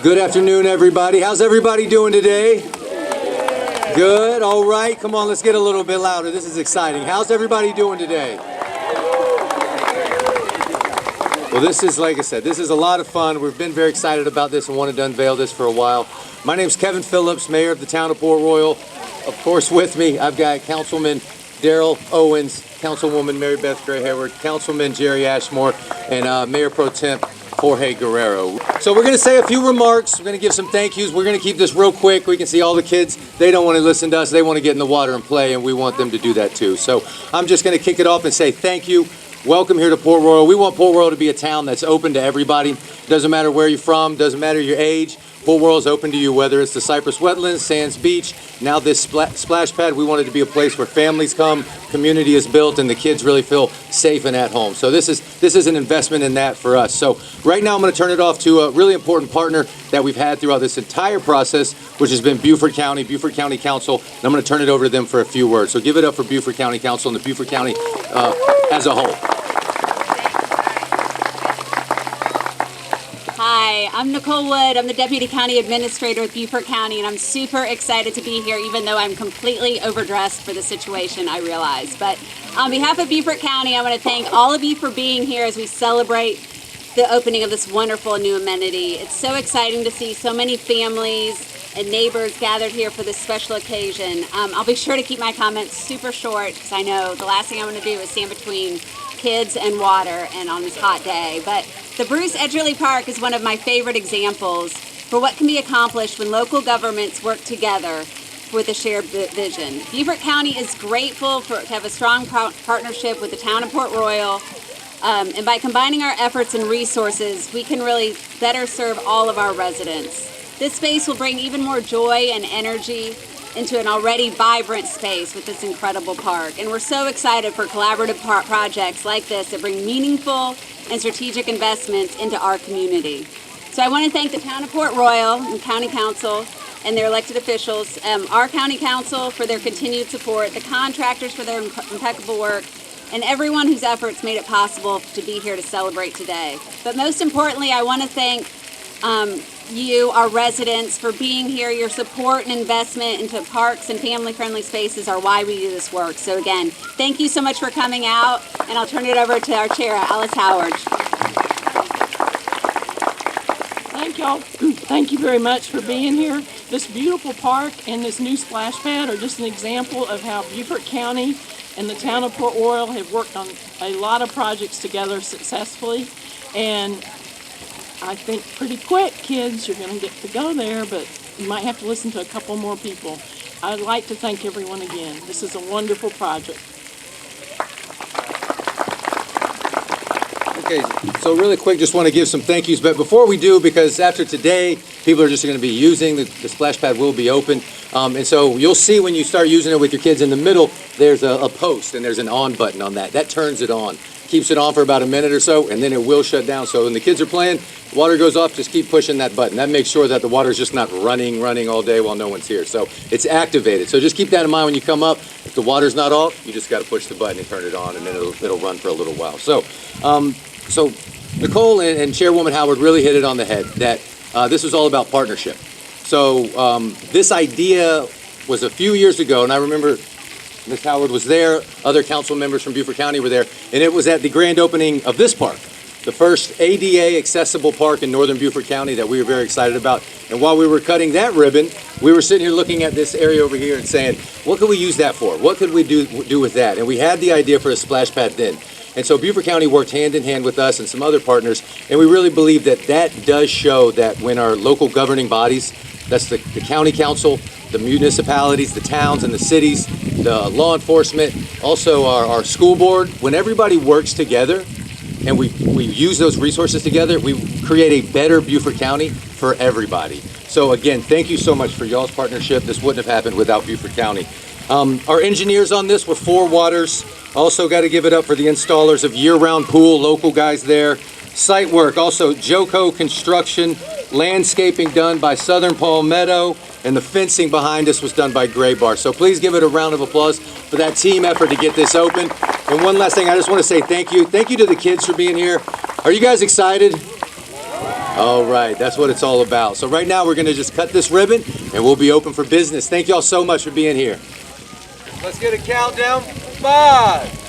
Good afternoon, everybody. How's everybody doing today? Good. All right. Come on, let's get a little bit louder. This is exciting. How's everybody doing today? Well, this is, like I said, this is a lot of fun. We've been very excited about this and wanted to unveil this for a while. My name's Kevin Phillips, Mayor of the town of Port Royal. Of course, with me, I've got Councilman Daryl Owens, Councilwoman Mary Beth Gray Hayward, Councilman Jerry Ashmore, and Mayor Pro Temp Jorge Guerrero. So we're going to say a few remarks. We're going to give some thank yous. We're going to keep this real quick. We can see all the kids. They don't want to listen to us. They want to get in the water and play, and we want them to do that too. So I'm just going to kick it off and say thank you. Welcome here to Port Royal. We want Port Royal to be a town that's open to everybody. Doesn't matter where you're from, doesn't matter your age. Port Royal is open to you, whether it's the Cypress Wetlands, Sands Beach, now this splash pad. We want it to be a place where families come, community is built, and the kids really feel safe and at home. So this is an investment in that for us. So right now I'm going to turn it off to a really important partner that we've had throughout this entire process, which has been Beaufort County Council. And I'm going to turn it over to them for a few words. So give it up for Beaufort County Council and the Beaufort County as a whole. Hi, I'm Nicole Wood. I'm the Deputy County Administrator with Beaufort County, and I'm super excited to be here, even though I'm completely overdressed for the situation, I realize. But on behalf of Beaufort County, I want to thank all of you for being here as we celebrate the opening of this wonderful new amenity. It's so exciting to see so many families and neighbors gathered here for this special occasion. I'll be sure to keep my comments super short, because I know the last thing I want to do is stand between kids and water and on this hot day. But the Bruce Edgerly Park is one of my favorite examples for what can be accomplished when local governments work together with a shared vision. Beaufort County is grateful to have a strong partnership with the town of Port Royal, and by combining our efforts and resources, we can really better serve all of our residents. This space will bring even more joy and energy into an already vibrant space with this incredible park. And we're so excited for collaborative projects like this that bring meaningful and strategic investments into our community. So I want to thank the town of Port Royal and County Council and their elected officials, our County Council for their continued support, the contractors for their impeccable work, and everyone whose efforts made it possible to be here to celebrate today. But most importantly, I want to thank you, our residents, for being here. Your support and investment into parks and family-friendly spaces are why we do this work. So again, thank you so much for coming out, and I'll turn it over to our chair, Alice Howard. Thank y'all. Thank you very much for being here. This beautiful park and this new splash pad are just an example of how Beaufort County and the town of Port Royal have worked on a lot of projects together successfully. And I think pretty quick, kids, you're going to get to go there, but you might have to listen to a couple more people. I'd like to thank everyone again. This is a wonderful project. Okay, so really quick, just want to give some thank yous. But before we do, because after today, people are just going to be using, the splash pad will be open. And so you'll see when you start using it with your kids in the middle, there's a post and there's an on button on that. That turns it on. Keeps it on for about a minute or so, and then it will shut down. So when the kids are playing, water goes off, just keep pushing that button. That makes sure that the water is just not running all day while no one's here. So it's activated. So just keep that in mind when you come up. If the water's not off, you just got to push the button and turn it on, and then it'll run for a little while. So, so Nicole and Chairwoman Howard really hit it on the head that this was all about partnership. So this idea was a few years ago, and I remember Ms. Howard was there, other council members from Beaufort County were there, and it was at the grand opening of this park, the first ADA accessible park in northern Beaufort County that we were very excited about. And while we were cutting that ribbon, we were sitting here looking at this area over here and saying, what could we use that for? What could we do with that? And we had the idea for a splash pad then. And so Beaufort County worked hand in hand with us and some other partners, and we really believe that that does show that when our local governing bodies, that's the county council, the municipalities, the towns and the cities, the law enforcement, also our school board, when everybody works together and we use those resources together, we create a better Beaufort County for everybody. So again, thank you so much for y'all's partnership. This wouldn't have happened without Beaufort County. Our engineers on this were Four Waters. Also got to give it up for the installers of Year-Round Pool, local guys there. Site work, also Joco Construction, landscaping done by Southern Palmetto, and the fencing behind us was done by Gray Bar. So please give it a round of applause for that team effort to get this open. And one last thing, I just want to say thank you. Thank you to the kids for being here. Are you guys excited? All right, that's what it's all about. So right now we're going to just cut this ribbon and we'll be open for business. Thank y'all so much for being here. Let's get a countdown. 5,